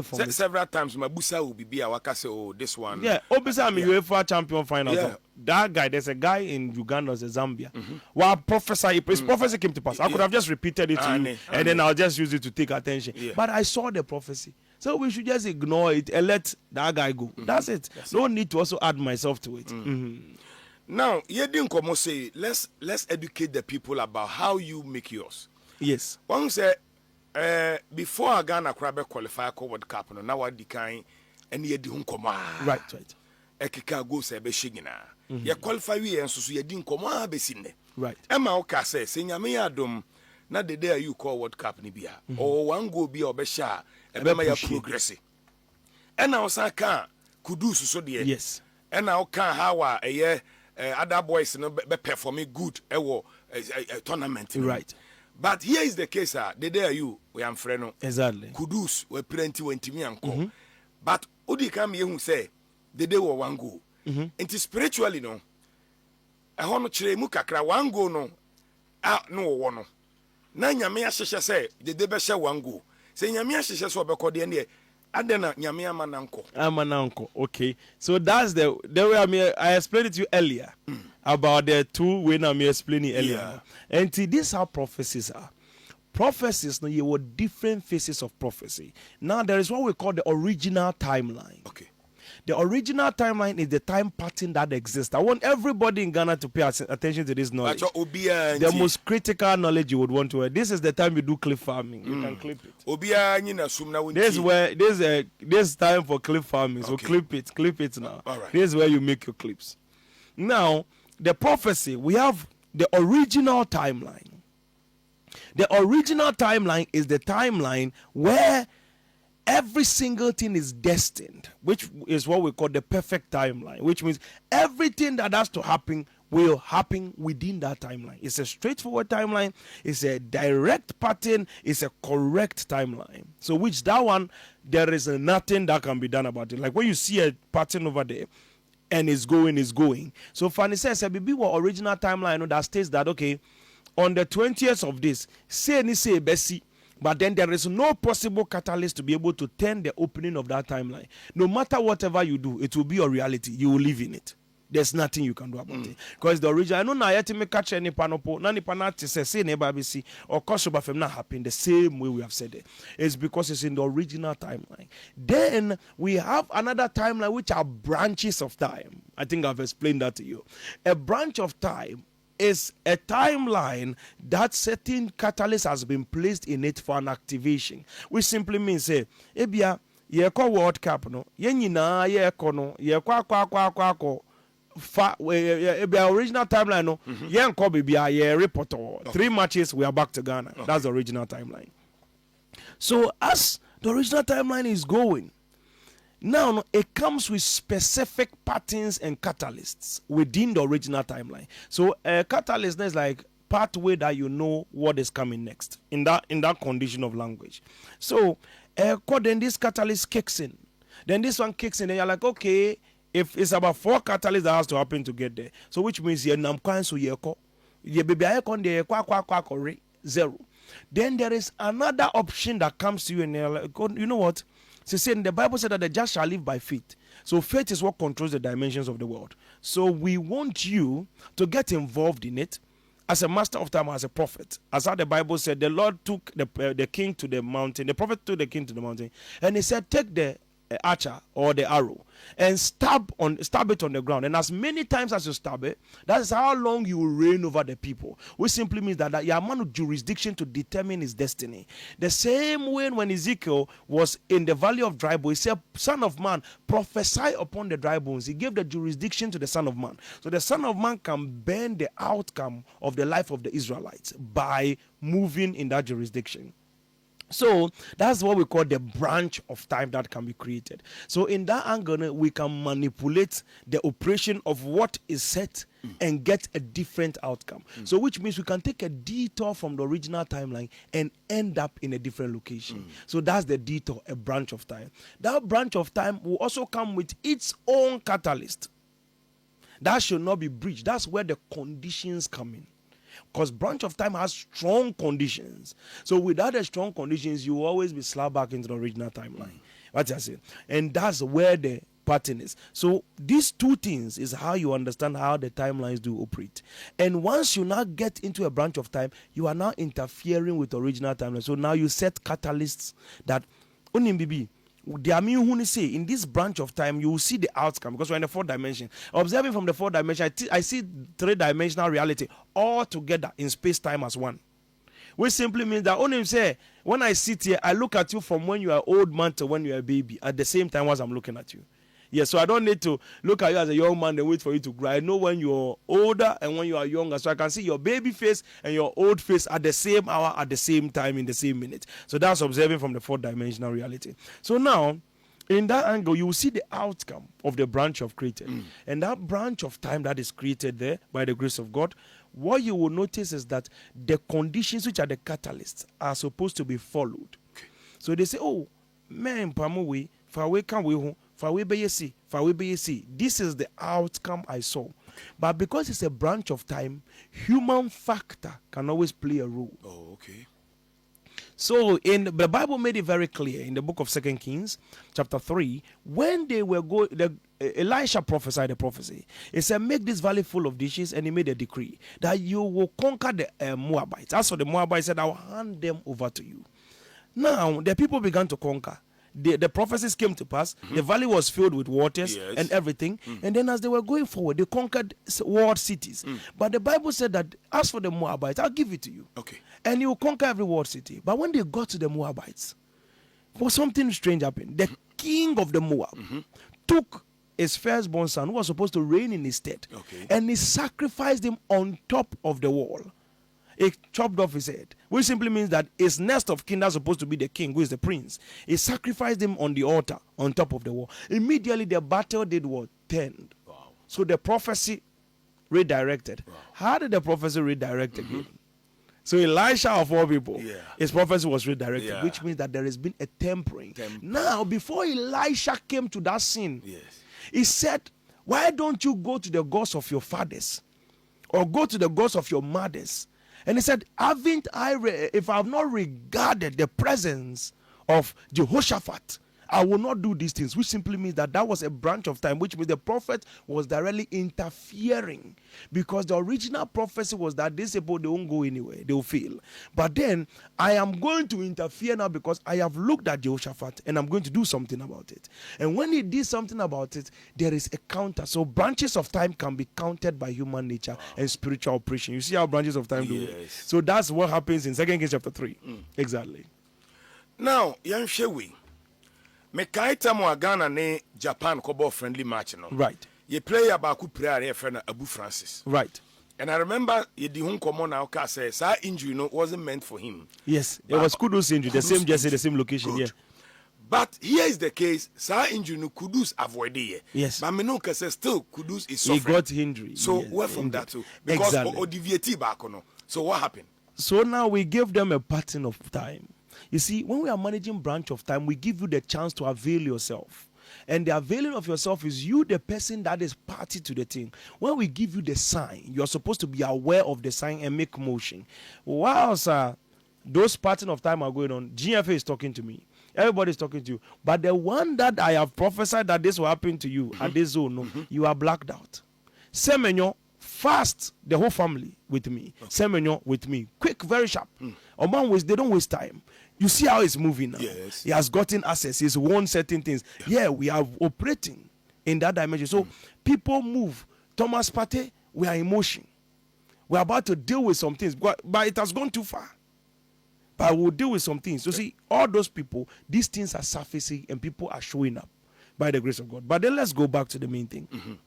Several times, my busa will be a waka say, oh, this one. Yeah, obviously I'm UEFA champion final. Yeah. That guy, there's a guy in Uganda, Zambia. Well, his prophecy came to pass. I could have just repeated it to you, and then I'll just use it to take attention. Yeah. But I saw the prophecy. So we should just ignore it and let that guy go. That's it. No need to also add myself to it. Now, you didn't come and say, let's educate the people about how you make yours. Yes. One say, before Ghana Crabbe qualify for World Cup, now what decline and you didn't come. Right. Ekika go say be shigina. You qualify we and so you didn't come besine. Right. Emma Oka says, Senya me adom, na the day you call World Cup nibia. Or one go be or besha, and be my progress. And now Saka Kudus so dear. Yes. And now can how a year other boys no be performing good a tournament. Right. But here is the case, the day you we am friend. Exactly. Kudus we plenty went me uncle. But Udi come here who say the day we one go. It is spiritually no. A hono chire mu kakra one go no. No one. Na nyame ahyehyɛ sɛ de bɛhyɛ one go. Sɛ nyame ahyehyɛ sɛ obɛkɔ de ne adena nyame amananko. Okay. So that's the way I explained it to you earlier about the two when I'm explaining earlier. Yeah. And this is how prophecies are. Prophecies, no, you were different phases of prophecy. Now there is what we call the original timeline. Okay. The original timeline is the time pattern that exists. I want everybody in Ghana to pay attention to this knowledge. The most critical knowledge you would want to hear. This is the time you do clip farming. You can clip it. This time for clip farming. So clip it now. Right. This is where you make your clips. Now, the prophecy, we have the original timeline. The original timeline is the timeline where every single thing is destined, which is what we call the perfect timeline, which means everything that has to happen will happen within that timeline. It's a straightforward timeline. It's a direct pattern. It's a correct timeline. So which that one, there is nothing that can be done about it. Like when you see a pattern over there, and it's going. So Fanny says, a original timeline that states that, okay, on the 20th of this, say Bessie, but then there is no possible catalyst to be able to turn the opening of that timeline. No matter whatever you do, it will be your reality. You will live in it. There's nothing you can do about it. Because the original, I know now yet me catch any panopo, nani panati say neighbor BC or Kosoba fem not happen the same way we have said it. It's because it's in the original timeline. Then we have another timeline which are branches of time. I think I've explained that to you. A branch of time is a timeline that certain catalyst has been placed in it for an activation, which simply means say ebia ye call World Cup no ye nyina ye ko no ye kwa fa ebia original timeline no ye nko bibia ye report 3 matches we are back to Ghana. That's the original timeline. So as the original timeline is going now, it comes with specific patterns and catalysts within the original timeline. So a catalyst is like pathway that you know what is coming next in that condition of language. So then this catalyst kicks in. Then this one kicks in and you're like, okay, if it's about 4 catalysts that has to happen to get there. So which means you're baby 0. Then there is another option that comes to you and you're like, you know what? So saying the Bible said that the just shall live by faith. So faith is what controls the dimensions of the world. So we want you to get involved in it as a master of time, as a prophet. As how the Bible said, the Lord took the king to the mountain. The prophet took the king to the mountain, and he said, take the archer or the arrow and stab it on the ground, and as many times as you stab it, that is how long you will reign over the people, which simply means that you have man of jurisdiction to determine his destiny. The same way when Ezekiel was in the valley of dry bones, he said, son of man, prophesy upon the dry bones. He gave the jurisdiction to the son of man, so the son of man can bend the outcome of the life of the Israelites by moving in that jurisdiction. So that's what we call the branch of time that can be created. So in that angle, we can manipulate the operation of what is set and get a different outcome. So which means we can take a detour from the original timeline and end up in a different location. So that's the detour, a branch of time. That branch of time will also come with its own catalyst. That should not be breached. That's where the conditions come in. Because branch of time has strong conditions. So without the strong conditions, you will always be slapped back into the original timeline. What I say, and that's where the pattern is. So these two things is how you understand how the timelines do operate. And once you now get into a branch of time, you are now interfering with the original timeline. So now you set catalysts that onimbibi. Say in this branch of time you will see the outcome, because we're in the fourth dimension. Observing from the fourth dimension, I see three-dimensional reality all together in space-time as one. Which simply means that only say when I sit here, I look at you from when you are old man to when you are a baby at the same time as I'm looking at you. Yes, so I don't need to look at you as a young man and wait for you to grow. I know when you're older and when you are younger. So I can see your baby face and your old face at the same hour, at the same time, in the same minute. So that's observing from the fourth dimensional reality. So now, in that angle, you will see the outcome of the branch of created. And that branch of time that is created there by the grace of God, what you will notice is that the conditions which are the catalysts are supposed to be followed. Okay. So they say, oh, man, pamuwe, fawe kan we ho. This is the outcome I saw. But because it's a branch of time, human factor can always play a role. Oh, okay. So in the Bible made it very clear in the book of 2 Kings, chapter 3, when they were going, Elisha prophesied a prophecy. He said, make this valley full of dishes, and he made a decree that you will conquer the Moabites. As for the Moabites, he said, I will hand them over to you. Now, the people began to conquer. The prophecies came to pass. The valley was filled with waters and everything. And then as they were going forward, they conquered walled cities. But the Bible said that as for the Moabites, I'll give it to you. Okay. And you will conquer every walled city. But when they got to the Moabites, for something strange happened. The king of the Moab took his firstborn son, who was supposed to reign in his stead, and he sacrificed him on top of the wall. He chopped off his head, which simply means that his next of kin that's supposed to be the king, who is the prince, he sacrificed him on the altar on top of the wall. Immediately the battle did what? Turned. Wow. So the prophecy redirected. Wow. How did the prophecy redirect again? So Elisha of all people, his prophecy was redirected, which means that there has been a tempering. Now, before Elisha came to that scene, he said, why don't you go to the gods of your fathers or go to the gods of your mothers? And he said, if I have not regarded the presence of Jehoshaphat, I will not do these things, which simply means that was a branch of time, which means the prophet was directly interfering, because the original prophecy was that these people, they won't go anywhere, they will fail. But then I am going to interfere now because I have looked at Jehoshaphat and I'm going to do something about it. And when he did something about it, there is a counter. So branches of time can be counted by human nature and spiritual operation. You see how branches of time do it? So that's what happens in 2 Kings chapter 3. Exactly. Now, young Shewi. Mekaita mo Ghana ne Japan kobo friendly match no. Right. Ye player baku prayer ye friend Abu Francis. Right. And I remember ye di hun komo na oka say sa injury no wasn't meant for him. Yes, it was Kudus injury, the same jersey, the same location. Good. But here is the case, sa injury no Kudus avoid it. Yes. But me no say still Kudus is suffering. He got injury. So where from that too? Because o deviate back no. So what happened? So now we give them a pattern of time. You see, when we are managing branch of time, we give you the chance to avail yourself. And the availing of yourself is you, the person that is party to the thing. When we give you the sign, you're supposed to be aware of the sign and make motion. While, sir, those pattern of time are going on, GFA is talking to me. Everybody's talking to you. But the one that I have prophesied that this will happen to you at this zone, you are blacked out. Semenyo, fast the whole family with me. Semenyo with me. Quick, very sharp. They don't waste time. You see how it's moving now. Yes. He has gotten access. He's won certain things. Yeah, we are operating in that dimension. So people move. Thomas Partey, we are in motion. We're about to deal with some things, but it has gone too far. But we'll deal with some things. So see, all those people, these things are surfacing and people are showing up by the grace of God. But then let's go back to the main thing.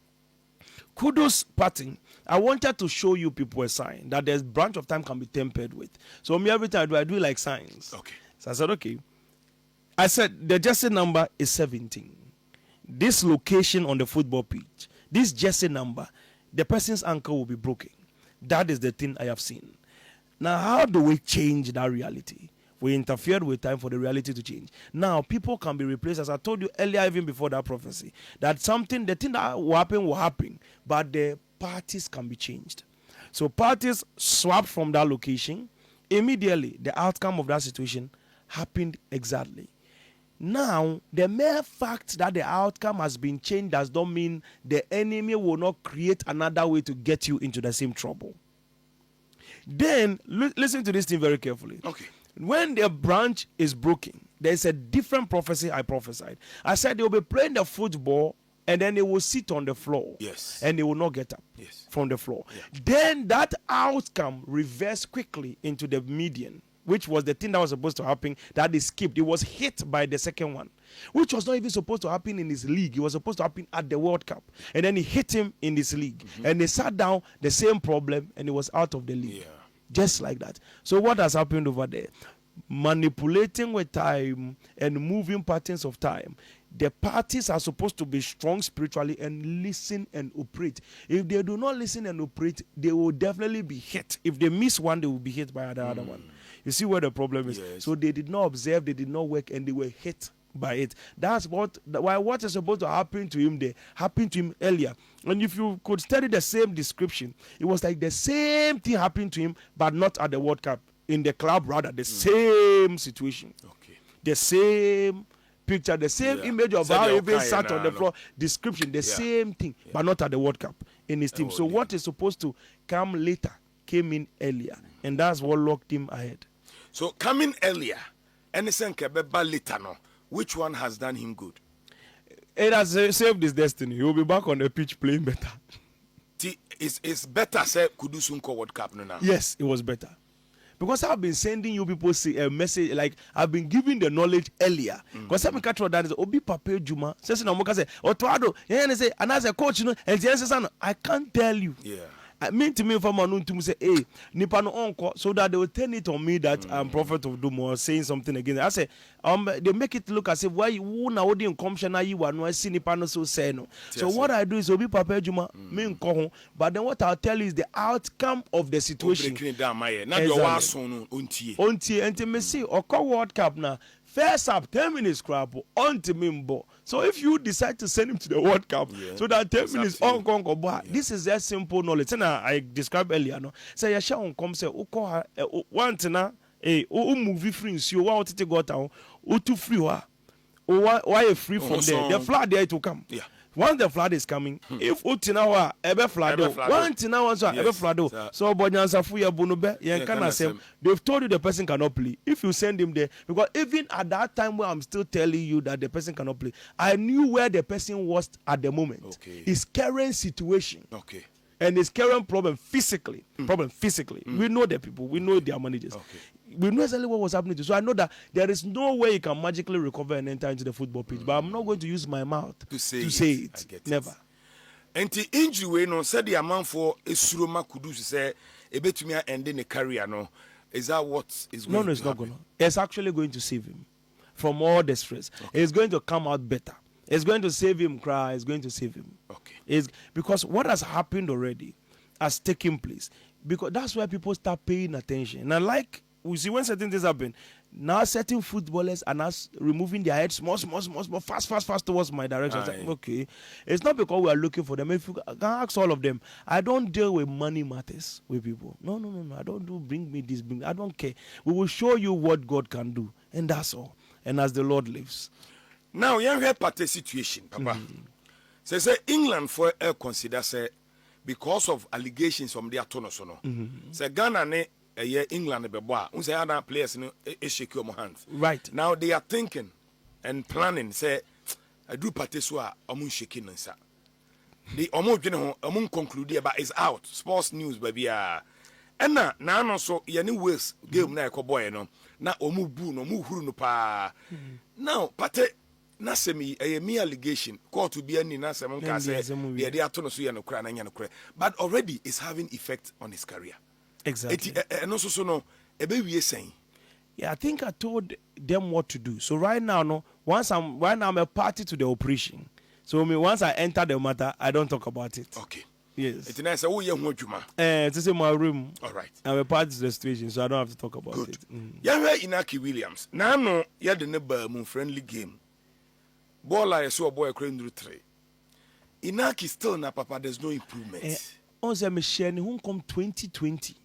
Kudos pattern. I wanted to show you people a sign that this branch of time can be tempered with. So me every time I do it like signs. Okay. So I said, okay. I said the jersey number is 17. This location on the football pitch, this jersey number, the person's ankle will be broken. That is the thing I have seen. Now, how do we change that reality? We interfered with time for the reality to change. Now, people can be replaced, as I told you earlier, even before that prophecy, that the thing that will happen, but the parties can be changed. So parties swapped from that location. Immediately, the outcome of that situation happened exactly. Now, the mere fact that the outcome has been changed does not mean the enemy will not create another way to get you into the same trouble. Then, listen to this thing very carefully. Okay. When the branch is broken, there's a different prophecy I prophesied. I said they will be playing the football and then they will sit on the floor. Yes. And they will not get up from the floor. Yeah. Then that outcome reversed quickly into the median, which was the thing that was supposed to happen, that they skipped. It was hit by the second one, which was not even supposed to happen in his league. It was supposed to happen at the World Cup. And then he hit him in his league. And they sat down, the same problem, and he was out of the league. Yeah. Just like that. So what has happened over there? Manipulating with time and moving patterns of time. The parties are supposed to be strong spiritually and listen and operate. If they do not listen and operate, they will definitely be hit. If they miss one, they will be hit by the other one. You see where the problem is? Yes. So they did not observe, they did not work, and they were hit by it. That's what is supposed to happen to him there happened to him earlier. And if you could study the same description, it was like the same thing happened to him, but not at the World Cup. In the club, rather, the same situation. Okay. The same picture, the same image of how he even sat on the floor, description, the same thing, but not at the World Cup in his team. So what is supposed to come later came in earlier, and that's what locked him ahead. So coming earlier, anything kebeba later no, which one has done him good? It has saved his destiny. He will be back on the pitch playing better. It's better say Kudusunko World Cup no now. Yes, it was better. Because I've been sending you people a message, like I've been giving the knowledge earlier. Because I'm catching that is Obi Papa Juma. Says no more say Otoado. Yeah, say and as a coach, you know, and the I can't tell you. Yeah. I mean to me for Manu to say, hey, nipa no onko, so that they will turn it on me that I'm prophet of doom or saying something against. I say, they make it look as if why you na odi nkomshana you are no see nipa no so say no. So what I do is Obi Papa Juma me nko ho, but then what I'll tell you is the outcome of the situation. Ontie enti me see Oko World Cup na first up 10 minutes crap on to Mimbo. So if you decide to send him to the World Cup, so that 10 minutes on Congo, this is a simple knowledge. And I described earlier, no. Say ya shall come say Uko one tina movie free you want to go down, too free why free from there. The flood there to come. Yeah. Once the flood is coming, if Utinawa ever flood, one Tina ever flood, so Bonyansa Fuya Bunube, Yankana, they've told you the person cannot play. If you send him there, because even at that time where I'm still telling you that the person cannot play, I knew where the person was at the moment. Okay. His current situation. Okay. And his current problem physically. We know the people, we know their managers. Okay. We know exactly what was happening to. So I know that there is no way you can magically recover and enter into the football pitch. But I'm not going to use my mouth to say it. Never. And the injury we no said the amount for Esuroma Kudu say ebetumi ending the career no. Is that what is going to happen? No, it's not going to. It's actually going to save him from all the stress. Okay. It's going to come out better. It's going to save him, cry. It's going to save him. Okay. It's because what has happened already has taken place. Because that's why people start paying attention. And like we see when certain things happen, now certain footballers are now removing their heads small, fast towards my direction. Like, okay. It's not because we are looking for them. If you can ask all of them, I don't deal with money matters with people. No. I don't do bring me this, I don't care. We will show you what God can do. And that's all. And as the Lord lives. Now, you have part situation, Papa. Say England for consider say because of allegations from their tonosono. Say Ghana ne England be boa. Say other players no shake your hands. Right. Now they are thinking and planning say I do party so amun shaking nsa. The omo dwene ho amun conclude about is out. Sports news baby and na no so ye ni Wales game na ekoboy no. Na omu bu no mu huru no pa. Now party na semi me allegation court to be any na sem ka say the dey ato no so ye no kra na nya no kra, but already is having effect on his career. Exactly. And also so no ebe wie sen. Yeah, I think I told them what to do. So right now I'm a party to the operation. So once I enter the matter, I don't talk about it. Okay. Yes. It's nice. Oh, yeah, Juma. It's in my room. All right. I'm a part of the situation, so I don't have to talk about it. Yeah, Inaki Williams. Now, no, yeah, the neighbor friendly game. Ball I saw a boy crying 3. Inaki still na papa. There's no improvement. On the machine, who come 2020.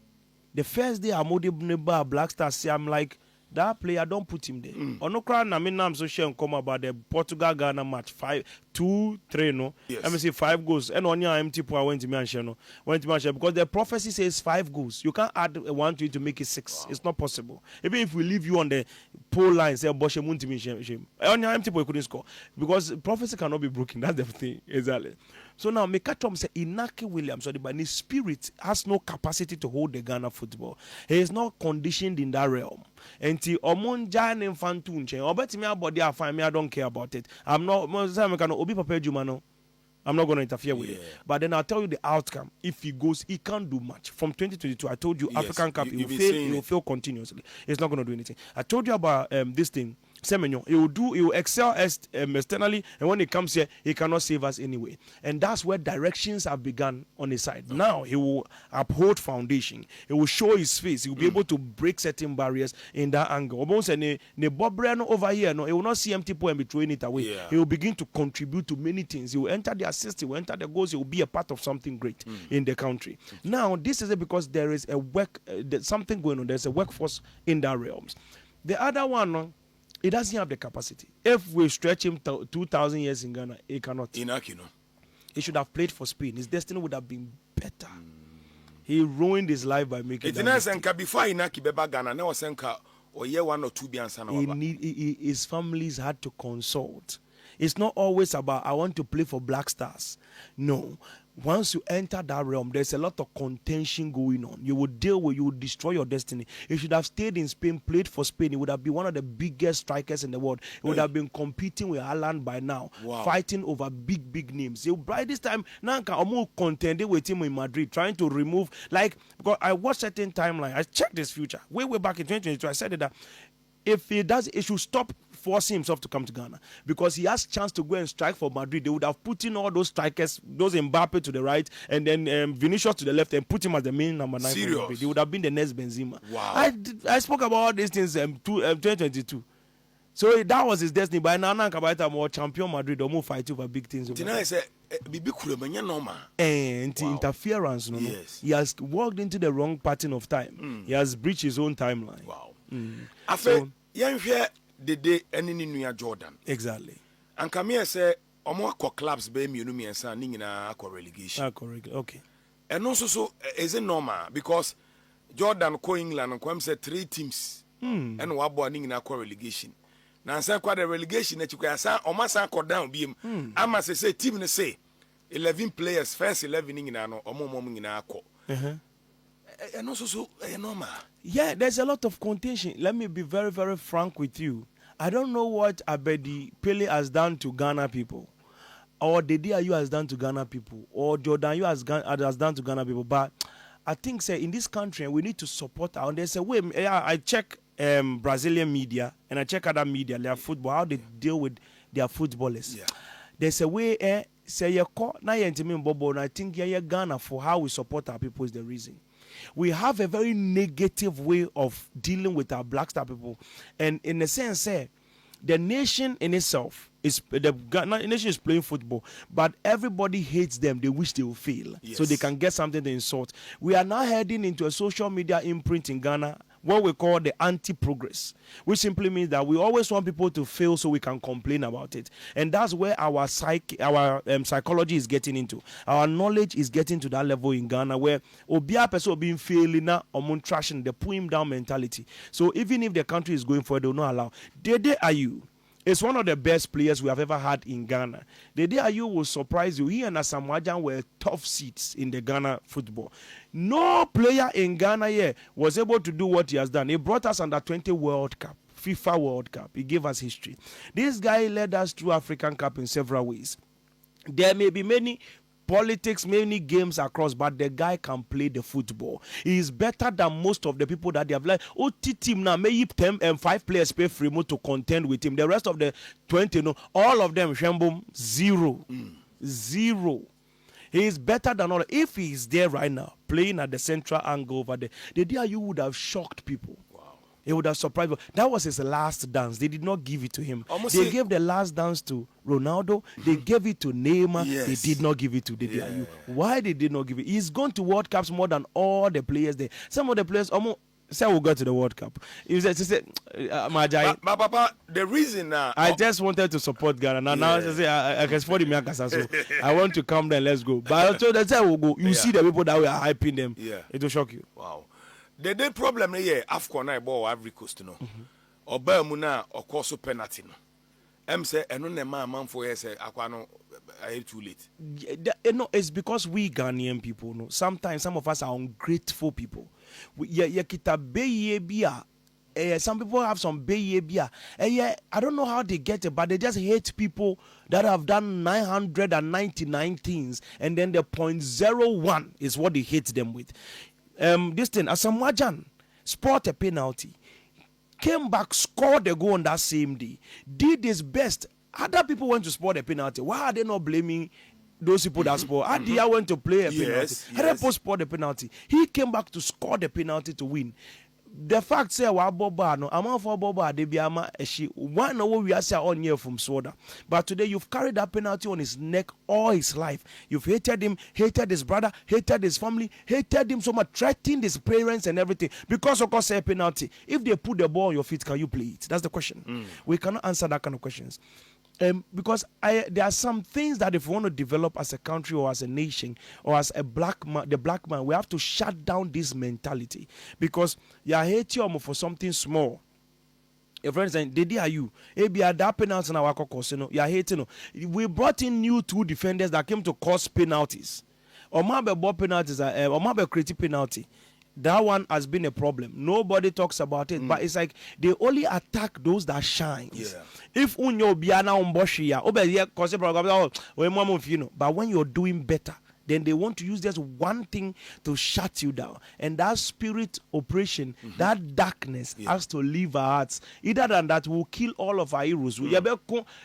The first day I'm neighbor Black Star say I'm like, that player, don't put him there. Or no crowd, I mean, I'm so sure and come about the Portugal Ghana match 2-3, no. Yes. Let me say 5 goals. And on your empty point went to mention, no. Went to mention because the prophecy says 5 goals. You can't add 1 to it to make it 6. Wow. It's not possible. Even if we leave you on the pole line, say Boshe Munti shame. On your empty point couldn't score because prophecy cannot be broken. That's the thing, exactly. So now, Mekatom say Inaki Williams, but his spirit has no capacity to hold the Ghana football. He is not conditioned in that realm. And the Omonja Infantunche, or bet me about the fine me, I don't care about it. I'm not Obi Papa Jumano. I'm not going to interfere with it. But then I'll tell you the outcome. If he goes, he can't do much. From 2022, I told you African Cup, he will fail continuously. He's not going to do anything. I told you about this thing. Semenyo, he will excel externally, and when he comes here, he cannot save us anyway. And that's where directions have begun on his side. Okay. Now he will uphold foundation. He will show his face. He will be able to break certain barriers in that angle. Almost ne Bobrano over here, no, he will not see empty people and be throwing it away. Yeah. He will begin to contribute to many things. He will enter the assist. He will enter the goals. He will be a part of something great in the country. Now this is it because there is a work, there's something going on. There's a workforce in that realms. The other one. No, he doesn't have the capacity. If we stretch him 2,000 years in Ghana, he cannot. He should have played for Spain. His destiny would have been better. He ruined his life by making that. Before Inaki Beba Ghana, no senka or year 1 or 2 his families had to consult. It's not always about I want to play for Black Stars. No. Once you enter that realm, there's a lot of contention going on. You will destroy your destiny. He should have stayed in Spain, played for Spain. He would have been one of the biggest strikers in the world. He would have been competing with Haaland by now, fighting over big names. By this time, Nanka almost contending with him in Madrid, trying to remove, because I watched certain timeline. I checked his future. Way back in 2022, I said that if he does, he should stop forcing himself to come to Ghana because he has chance to go and strike for Madrid. They would have put in all those strikers, those Mbappe to the right, and then Vinicius to the left, and put him as the main number 9. He would have been the next Benzema. Wow. I spoke about all these things in 2022. So that was his destiny. By now, Kabaita more champion Madrid, or more fight over big things. And interference. No, yes. He has walked into the wrong pattern of time. He has breached his own timeline. Wow. After you hear the day any New Jordan. Exactly. And come here say omo clubs be me no me ensa ni nyina akọ relegation. Okay. And also so is it normal because Jordan ko England ko say 3 teams. And wabo ni nyina akọ relegation. Na say kwa the relegation na chikwa say omasa akọ down biem. Ama say team ne say 11 players first 11 ni nyina no omo nyina akọ. And also so normal. Yeah, there's a lot of contention. Let me be very, very frank with you. I don't know what Abedi Pele has done to Ghana people, or the DIU has done to Ghana people, or Jordan has done to Ghana people. But I think, say, in this country, we need to support our. There's a way. I check Brazilian media and I check other media, their football, how they deal with their footballers. Yeah. There's a way. Say you call na yentimi Bobo, and I think Ghana for how we support our people is the reason. We have a very negative way of dealing with our Black Star people, and in a sense, the nation in itself is the nation is playing football, but everybody hates them. They wish they will fail, so they can get something to insult. We are now heading into a social media imprint in Ghana, what we call the anti-progress, which simply means that we always want people to fail so we can complain about it. And that's where our psychology is getting into. Our knowledge is getting to that level in Ghana where obia person being failing now or trashing the pull him down mentality. So even if the country is going forward, they will not allow. Dede Ayew is one of the best players we have ever had in Ghana. Dede Ayew will surprise you. He and Asamoah were tough seats in the Ghana football. No player in Ghana here was able to do what he has done. He brought us under 20 World Cup, FIFA World Cup. He gave us history. This guy led us through African Cup in several ways. There may be many politics, many games across, but the guy can play the football. He is better than most of the people that they have. Like, team now, maybe 10 and 5 players pay free to contend with him. The rest of the 20, no, all of them, Shambum, zero. He is better than all. If he is there right now, playing at the central angle over there, the day you would have shocked people. He would have surprised them. That was his last dance. They did not give it to him. They gave the last dance to Ronaldo. They gave it to Neymar. Yes. They did not give it to Dede Ayew. Why they did not give it? He's gone to World Cups more than all the players there. Some of the players, Say we'll go to the World Cup. You said, Majai. But Papa, the reason I just wanted to support Ghana. Now I say I can support the Miakasa, so I want to come there. Let's go. But so that's how we'll go. You see the people that we are hyping them. Yeah, it will shock you. Wow. The problem here, AFCON I bought Ivory Coast no. Oba muna okoso penalty no. Say eno ne man for here say akwano I too late. No, it's because we Ghanaian people no. Sometimes some of us are ungrateful people. Kita beye bia. Some people have some beye bia. I don't know how they get it, but they just hate people that have done 999 things, and then the 0.01 is what they hate them with. This thing, Asamoah sport a penalty, came back, scored the goal on that same day, did his best. Other people went to sport a penalty. Why are they not blaming those people that score? Adia went to play a penalty. Yes. Other scored the penalty. He came back to score the penalty to win. The fact say wa boba no amount for boba de biama eshi one no we are on here from soda. But today you've carried that penalty on his neck all his life. You've hated him, hated his brother, hated his family, hated him so much, threatened his parents and everything because of course a penalty. If they put the ball on your feet, can you play it? That's the question. We cannot answer that kind of questions. Because there are some things that if we want to develop as a country or as a nation or as a black man, the black man, we have to shut down this mentality. Because you hate you for something small. Your friends saying, "Did are you? Maybe that penalty in our caucus, you know, you are hating." We brought in new 2 defenders that came to cause penalties. Or maybe ball penalties, or maybe creative penalty. That one has been a problem. Nobody talks about it, but it's like they only attack those that shine. Yeah. If unyo biana umboshia, but when you're doing better, then they want to use just one thing to shut you down. And that spirit operation, that darkness has to leave our hearts. Either than that, we'll kill all of our heroes. Your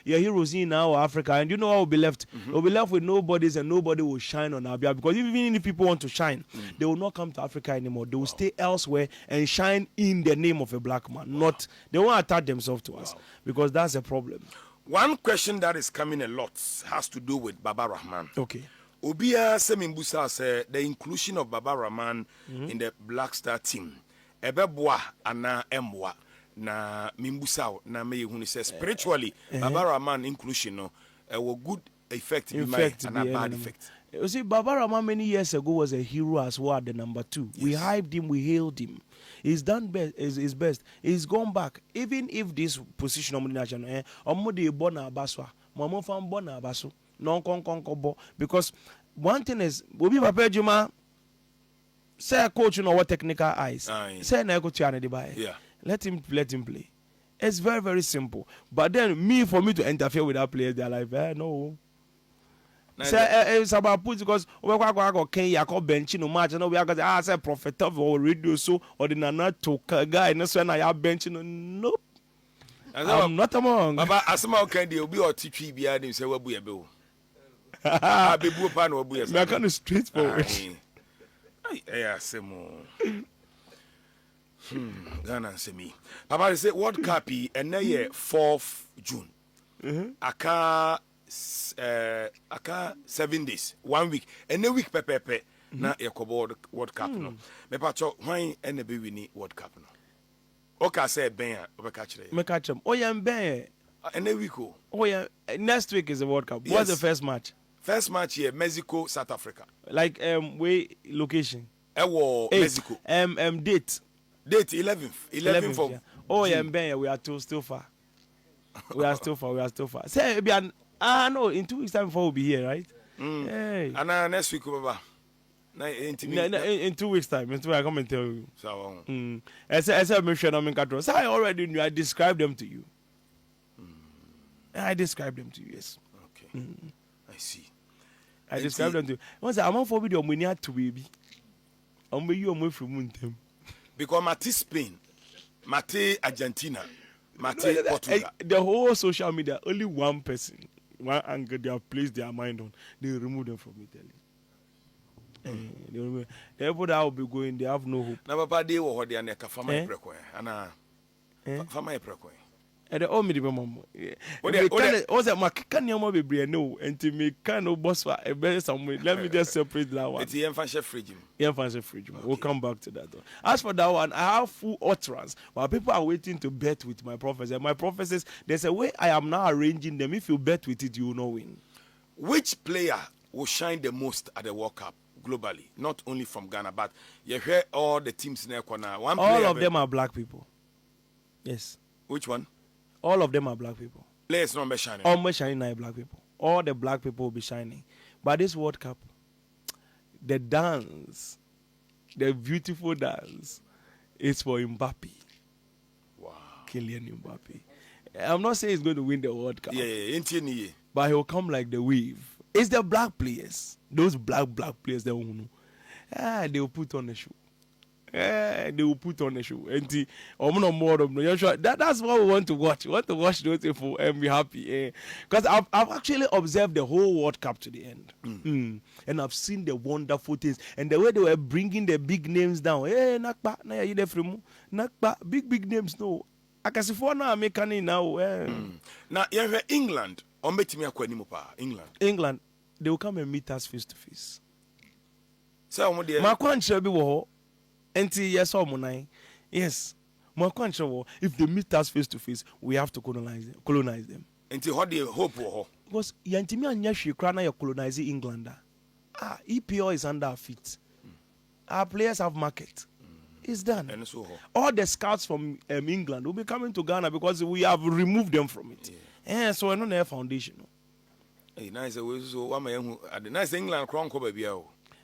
heroes in our Africa, and you know what will be left? We'll be left with nobodies, and nobody will shine on our behalf. Because even if people want to shine, they will not come to Africa anymore. They will stay elsewhere and shine in the name of a black man. Not they won't attach themselves to us because that's a problem. One question that is coming a lot has to do with Baba Rahman. Okay. Obia Semimbusa said the inclusion of Baba Rahman in the Black Star team. Ebeboa ana emwa na Mimbusa na me huni says spiritually Baba Rahman inclusion no a good effect and a bad effect. You see, Baba Rahman many years ago was a hero as well, the number 2. Yes. We hyped him, we hailed him. He's done best, his best. He's gone back. Even if this position of the national, because one thing is, we be prepared, Juma. Say a coach, you know what technical eyes. Say na go to yeah. Let him play. It's very, very simple. But then for me to interfere with that player, they're like, no. Say it's about put because we go Kenya call bench no match no we are going say prophettelvinsowahadjei or radio so or the nana to guy no so na ya bench no nope. I'm not among. Baba asema can dey obi or titwi bia dem say wabu ye be o. Abebu pa na wabu ye. Me kind of straightforward. Asemo. Ghana say me. Papa say World Cup and na year 4th June. Aka 7 days, 1 week, and a week pepe na Yakobo World Cup no. Me pacho why and be winning World Cup no. Okay, say ben over catch them. Me catch them. Oh yeah, ben. And a week oh yeah, next week is the World Cup. Yes. What's the first match? First match here, Mexico, South Africa. Like way location. Mexico. Date 11th of. Yeah. Oh yeah, ben we are still far. We are still far. Say no, in 2 weeks time before we'll be here, right? Hey. And next week, Baba. In 2 weeks time, I come and tell you. So, I said, control. So I already knew. I described them to you. I described them to you. Yes. Okay. I see. I described them to you. Once I'm on for video, we need to baby. I'm with you. I'm with from them. Because Mate Spain, Mate Argentina, Mate Portugal. The whole social media, only one person. One angle they have placed their mind on, they remove them from Italy. The people that will be going, they have no hope. Na papa dey wo hode aneka fama eprekwen ana fama eprekwen. And the me the mom. Was that my canyon be no and to me kind of boss for a better somewhere. Let me just separate that one. It's the infant fridge. Infant fridge. We'll come back to that. As for that one, I have full utterance. But people are waiting to bet with my prophecy. And my prophecies, there's a way I am now arranging them. If you bet with it, you will not win. Which player will shine the most at the World Cup globally? Not only from Ghana, but you hear all the teams in there. All of them are black people. Yes. Which one? All of them are black people. Players not be shining. All shining are black people. All the black people will be shining. But this World Cup, the dance, the beautiful dance, is for Mbappe. Wow. Kylian Mbappe. I'm not saying he's going to win the World Cup. Yeah. But he'll come like the wave. It's the black players. Those black players that won't know. They will put on the show. They will put on the show. And that's what we want to watch. We want to watch those people and be happy. Because I've actually observed the whole World Cup to the end. And I've seen the wonderful things. And the way they were bringing the big names down. Hey, Nakba, na you Nakba, big names, no. I can see for now, I'm making now. Now, you have England. England, they will come and meet us face to face. So, my country be war. Yes, yes. My country, if they meet us face to face, we have to colonize them. Until what do you hope for? Because Yantimi and Yashi Krana, you're colonizing England. EPO is under our feet. Our players have market. It's done. And so, all the scouts from England will be coming to Ghana because we have removed them from it. Yeah, so I don't have foundation. Nice, so nice England crown cover baby.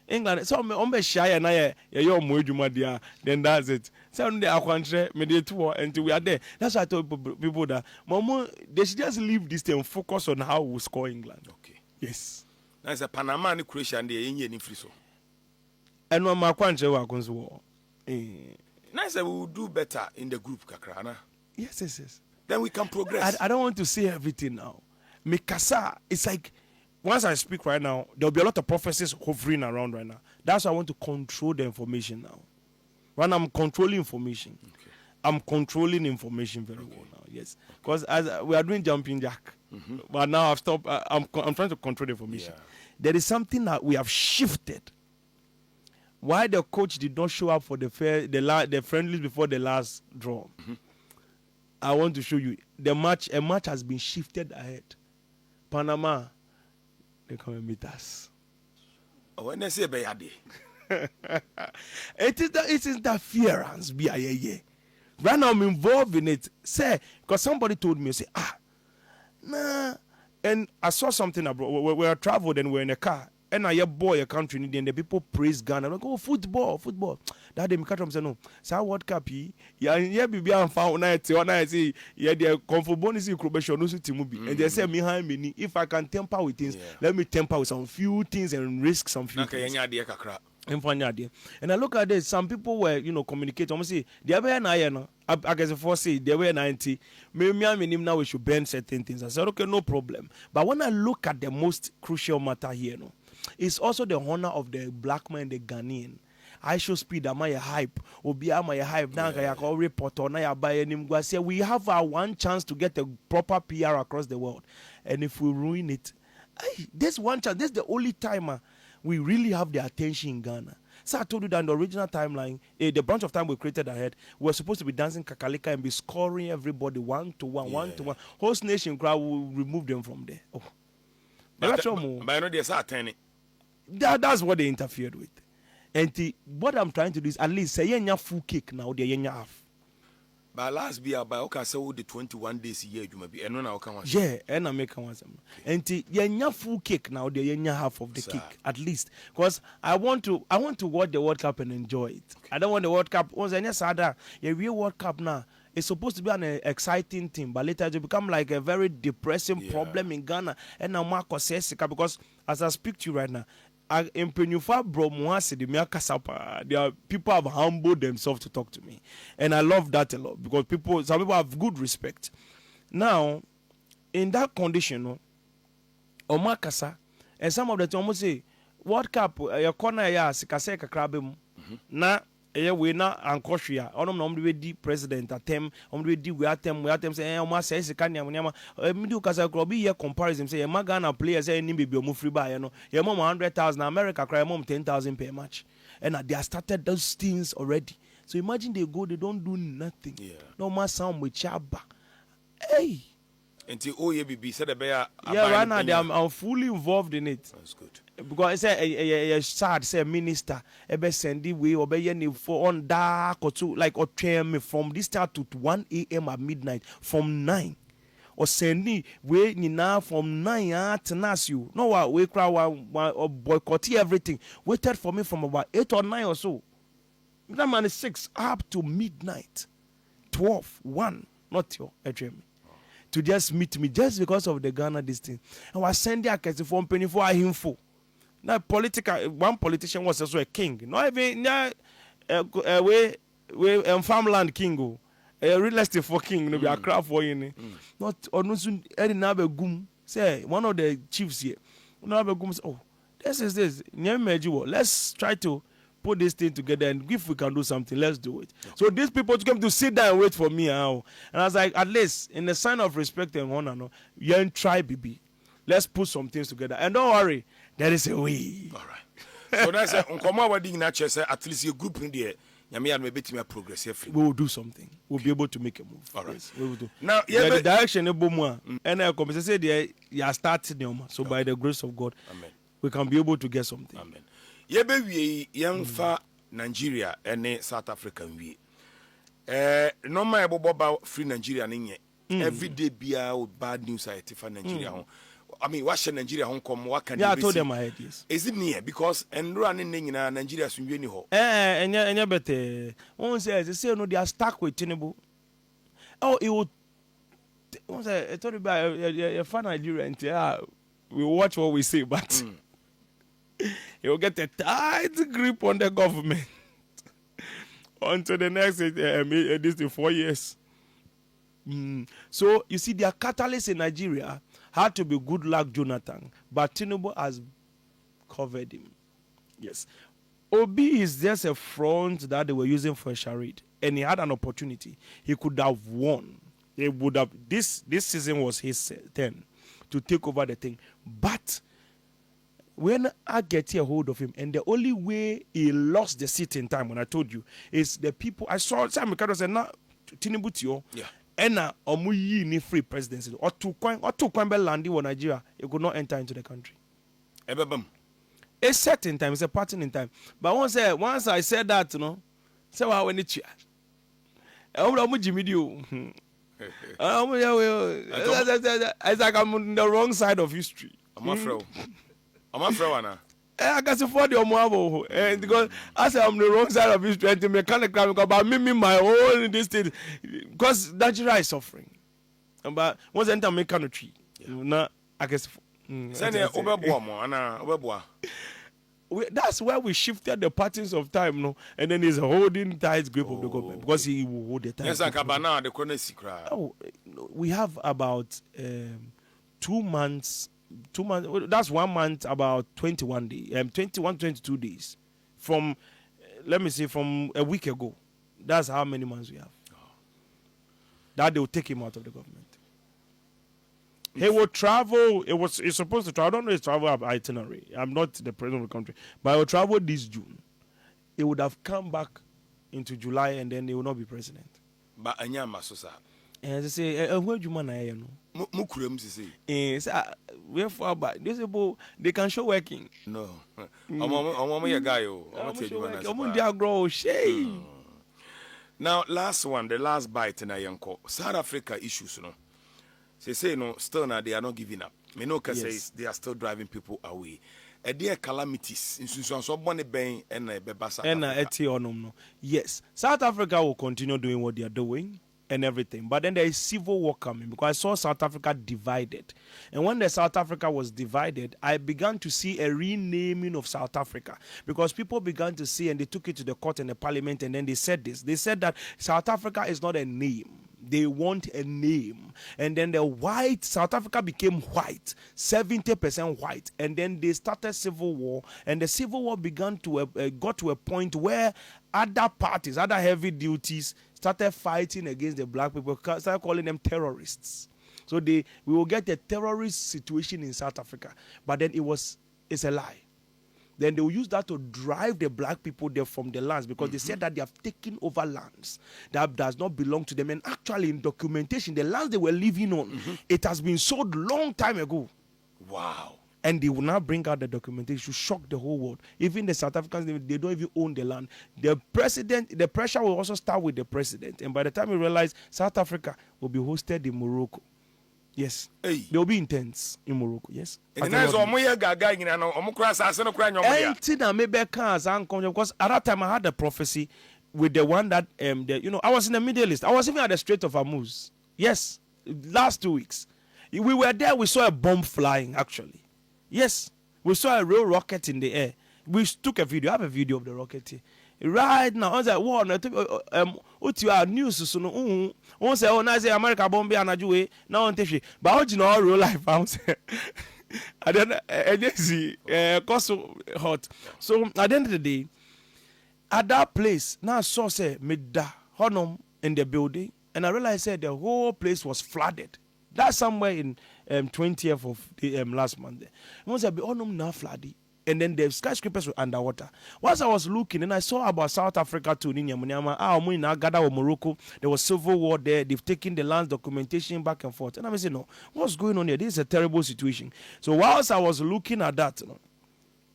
England, so I'm shy and you're more Jumadia, then that's it. Sunday, our country, mediate tour until we are there. That's why I told people that Momo, they should just leave this thing and focus on how we score England. Okay. Yes. That's a Panama and Croatia and the Indian influence. And when my country was war. Nice, we will do better in the group, Kakrana. Yes. Then we can progress. I don't want to say everything now. Mikasa, it's like, once I speak right now, there'll be a lot of prophecies hovering around right now. That's why I want to control the information now. When I'm controlling information, I'm controlling information very well now. Yes, because as we are doing jumping jack, but now I've stopped. I'm trying to control the information. Yeah. There is something that we have shifted. Why the coach did not show up for the friendlies before the last draw? I want to show you the match. A match has been shifted ahead. Panama. They come and meet us. When they say Bayadi, it is interference. Right now I'm involved in it. Say, because somebody told me, say, nah. And I saw something abroad. We traveled and we're in a car. And I boy a country and the people praise Ghana. Like, oh, football. That they catch them say no. Say World Cup yeah be and found night when I see the comfort bonus in Croatia no team be. And they say behind me if I can temper with things, let me temper with some few things and risk some few things. And I look at this, some people were, communicating. I'm say the other no. I guess if say they were 90, maybe now we should ban certain things. I said, okay, no problem. But when I look at the most crucial matter here, it's also the honor of the black man, the Ghanaian. I show speed, am I a hype? Obi am I a hype? Now I call report on I buy any. We have our one chance to get a proper PR across the world, and if we ruin it, this one chance, this is the only time we really have the attention in Ghana. So I told you that in the original timeline, the bunch of time we created ahead, we were supposed to be dancing kakalika and be scoring everybody 1-1. Host nation crowd will remove them from there. Oh, but I know there's a that's what they interfered with. And what I'm trying to do is at least say yenya full cake now, the yenya half. But last year, by okay, so the 21 days a year, you may be, and now come on. Yeah, and I make one. And yenya full cake now, the yenya half of the cake at least, because I want to watch the World Cup and enjoy it. Okay. I don't want the World Cup. Once any sada, a real World Cup now. It's supposed to be an exciting thing, but later it become like a very depressing problem in Ghana. And now Marco says because as I speak to you right now, in Penufa Bromuasi, the Miakasapa, there are people have humbled themselves to talk to me. And I love that a lot because some people have good respect. Now, in that condition, Omakasa, and some of the time say, World Cup, your corner ya sikaseka krabem. Na we na ankɔhwea ɔnom na ɔmo de di president atem ɔmo de di we atem say ɔmo asɛ sika ne amonyama midi kasa kro bi yɛ comparison say yɛ Ghana players say ni bebi ɔmo free ba yɛ no yɛ mom 100,000 America cry mom 10,000 per match and they have started those things already. So imagine they go, they don't do nothing. No more sound with chaba. Hey. Until OABB said a bear. Yeah, right now I'm fully involved in it. That's good. Because I say a sad say minister ebe sendi way or be any for on dark or two like or train me from this start to 1 a.m. at midnight from 9. Or send me way now from 9 to nas you. No what we crowd or boycott everything. Waited for me from about 8 or 9 or so. That man is 6 up to midnight, 12, 1, not your dream. To just meet me just because of the Ghana this thing. And was sending a case for penny for info. Now one politician was also a king. Not even farmland king. A real estate for king, no be a crowd for you. Not or no soon any neighbor gum. Say one of the chiefs here. Neighbor gum say, oh, this is this. Let's try to put this thing together, and if we can do something, let's do it. Yeah. So these people came to sit down and wait for me, and I was like, at least in the sign of respect and honor, no, you ain't try, baby. Let's put some things together, and don't worry, there is a way. All right. So that's unkoma wedding nature. At least your group in there, maybe to progress. We will do something. We'll be able to make a move. All right. Yes, we will do. Now, the direction and I come say there, you are starting. So by the grace of God, amen, we can be able to get something. Amen. Yebe young fa Nigeria and South Africa we. No my about free Nigeria ninye. Every day be bad news I for Nigeria. I mean, what should Nigeria Hong Kong? What can I told them I had yes. Is it near? Because and running in Nigeria soon you know. And better. One says they say no, they are stuck with Tinubu. Oh, it would. I told you about a fan Nigerian. We watch what we say, but. He will get a tight grip on the government until the next this 4 years. So you see, their catalyst in Nigeria had to be good luck Jonathan, but Tinubu has covered him. Yes, Obi is just a front that they were using for a charade, and he had an opportunity. He could have won. He would have. This season was his turn to take over the thing, but. When I get a hold of him, and the only way he lost the seat in time, when I told you, is the people. I saw Sam Mikado said, "Na Tinubu tio, and na omuyi ni free presidency or two coin be landi in Nigeria, he could not enter into the country." A set in time, it's a pattern in time. But once I said that, you know, say what when it's it's like I'm on the wrong side of history. I'm afraid. I'm afraid. I got to afford your mobile, and because I say I'm the wrong side of history, and to mechanical about me my own this thing, because Nigeria is suffering. But once I enter my country, na I guess. That's why we shifted the patterns of time, no, and then he's holding tight grip of the government because he will hold the time. Yes, we have about 2 months. 2 months, that's 1 month, about 21 days, 22 days from, let me say, from a week ago. That's how many months we have. That they will take him out of the government. He will travel, he's supposed to travel, I don't know his travel itinerary. I'm not the president of the country, but he will travel this June. He would have come back into July and then he will not be president. But Anyama Sosa. And they say, where do you man I know? Mukurem say. Where for about this people they can show working. No. I'm guy. Now last one, the last bite in Ayanko. South Africa issues, no. Say no, still now they are not giving up. Menoka says they are still driving people away. A dear calamities in Susan Bang and Bebasa and Etionum. Yes, South Africa will continue doing what they are doing and everything. But then there is civil war coming because I saw South Africa divided. And when the South Africa was divided, I began to see a renaming of South Africa because people began to see and they took it to the court and the parliament and then they said this. They said that South Africa is not a name. They want a name. And then the white, South Africa became white, 70% white. And then they started civil war. And the civil war began to got to a point where other parties, other heavy duties started fighting against the black people, started calling them terrorists. So we will get a terrorist situation in South Africa. But then it's a lie. Then they will use that to drive the black people there from the lands, because they said that they have taken over lands that does not belong to them. And actually, in documentation, the lands they were living on, it has been sold long time ago. Wow. And they will now bring out the documentation to shock the whole world. Even the South Africans, they don't even own the land. The pressure will also start with the president. And by the time you realize, South Africa will be hosted in Morocco. Yes. Hey. They will be intense in Morocco. Yes. Because at that time I had a prophecy with the one that I was in the Middle East. I was even at the Strait of Hormuz. Yes. Last 2 weeks. We were there, we saw a bomb flying actually. Yes. We saw a real rocket in the air. We took a video. I have a video of the rocket here. Right now, I was like, what you are news so no on say now say America bomb be anaju now on TV. But how you know real life I say I don't see cause hot. So at the end of the day, at that place, now I saw say Mida Honum in the building, and I realized that the whole place was flooded. That's somewhere in 20th of the last month. Once I be Honum now flooded. And then the skyscrapers were underwater. Once I was looking, and I saw about South Africa too, Morocco. There was civil war there. They've taken the land documentation back and forth. And I said, no, what's going on here? This is a terrible situation. So whilst I was looking at that,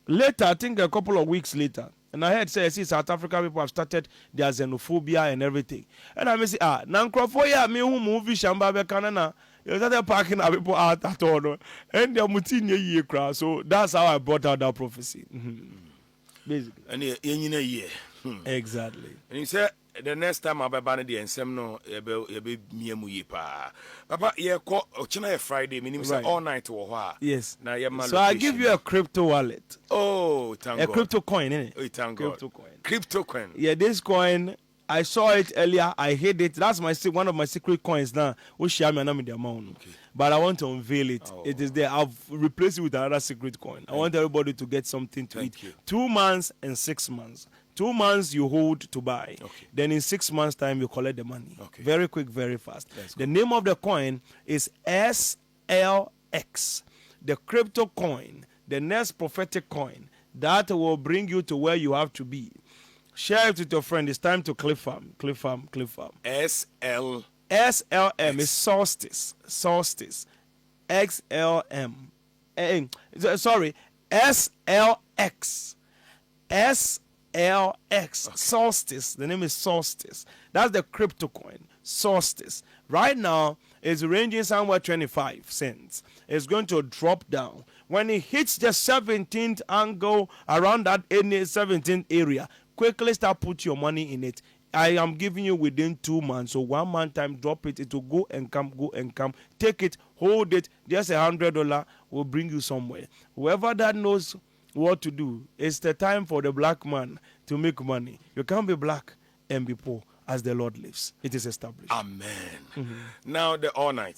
later, I think a couple of weeks later, and I heard say, see, South African people have started their xenophobia and everything. And I say, Nankrofoya, me who movie Shamba Bekanana. You started parking our people out at all, and they're muting year crowd. So that's how I brought out that prophecy. Basically. And in a year. Exactly. And you said the next time I'll be banning the ensemble, you'll be me pa. Papa, yeah, call China Friday, meaning all night to a yes. Now, so I give you a crypto wallet. Oh, thank God. A crypto coin, innit? Oh, thank God. Crypto coin. Crypto coin. Yeah, this coin. I saw it earlier. I hid it. That's one of my secret coins now. Which share me the amount. Okay. But I want to unveil it. Oh. It is there. I've replaced it with another secret coin. I want everybody to get something to eat. 2 months and 6 months. 2 months you hold to buy. Okay. Then in 6 months' time you collect the money. Okay. Very quick, very fast. The name of the coin is SLX. The crypto coin. The next prophetic coin. That will bring you to where you have to be. Share it with your friend. It's time to clip farm. SLM is solstice. XLM. Sorry. SLX. Solstice. The name is solstice. That's the crypto coin. Solstice. Right now, it's ranging somewhere 25 cents. It's going to drop down. When it hits the 17th angle around that 17th area, quickly start put your money in it. I am giving you within 2 months. So 1 month time, drop it. It will go and come. Take it, hold it. Just $100 will bring you somewhere. Whoever that knows what to do, it's the time for the black man to make money. You can't be black and be poor as the Lord lives. It is established. Amen. Now the all night.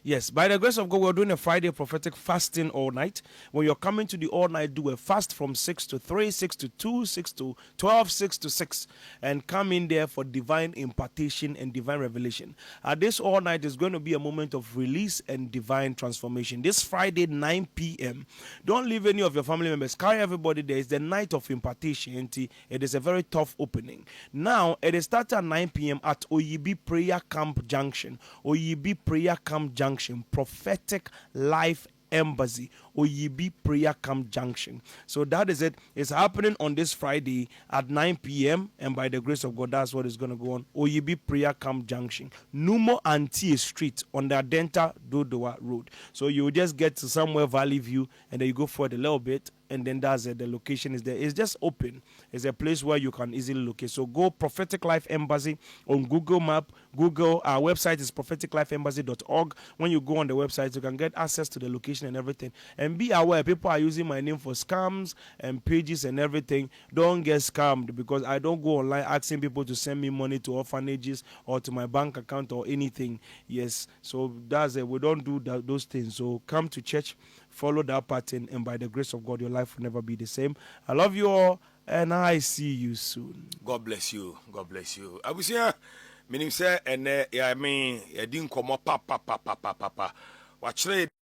Yes, by the grace of God, we're doing a Friday prophetic fasting all night. When you're coming to the all night, do a fast from 6 to 3, 6 to 2, 6 to 12, 6 to 6, and come in there for divine impartation and divine revelation. This all night is going to be a moment of release and divine transformation. This Friday, 9 p.m., don't leave any of your family members. Carry everybody there. It's the night of impartation. It is a very tough opening. Now, it is started at 9 p.m. at Oyibi Prayer Camp Junction. Oyibi Prayer Camp Junction. Prophetic Life Embassy, Oyibi Prayer Camp Junction. So that is it. It's happening on this Friday at 9 p.m. And by the grace of God, that's what is going to go on. Oyibi Prayer Camp Junction, Numo Antie Street on the Adenta Dodowa Road. So you will just get to somewhere Valley View, and then you go forward a little bit, and then that's it. The location is there. It's just open. It's a place where you can easily locate. So go Prophetic Life Embassy on Google Map. Google, our website is propheticlifeembassy.org. When you go on the website, you can get access to the location and everything. And be aware, people are using my name for scams and pages and everything. Don't get scammed, because I don't go online asking people to send me money to orphanages or to my bank account or anything. Yes, so that's it. We don't do those things. So come to church, follow that pattern, and by the grace of God, your life will never be the same. I love you all. and I see you soon. God bless you. God bless you. Abusia, meaning say, and I mean, I didn't come up, papa. Watch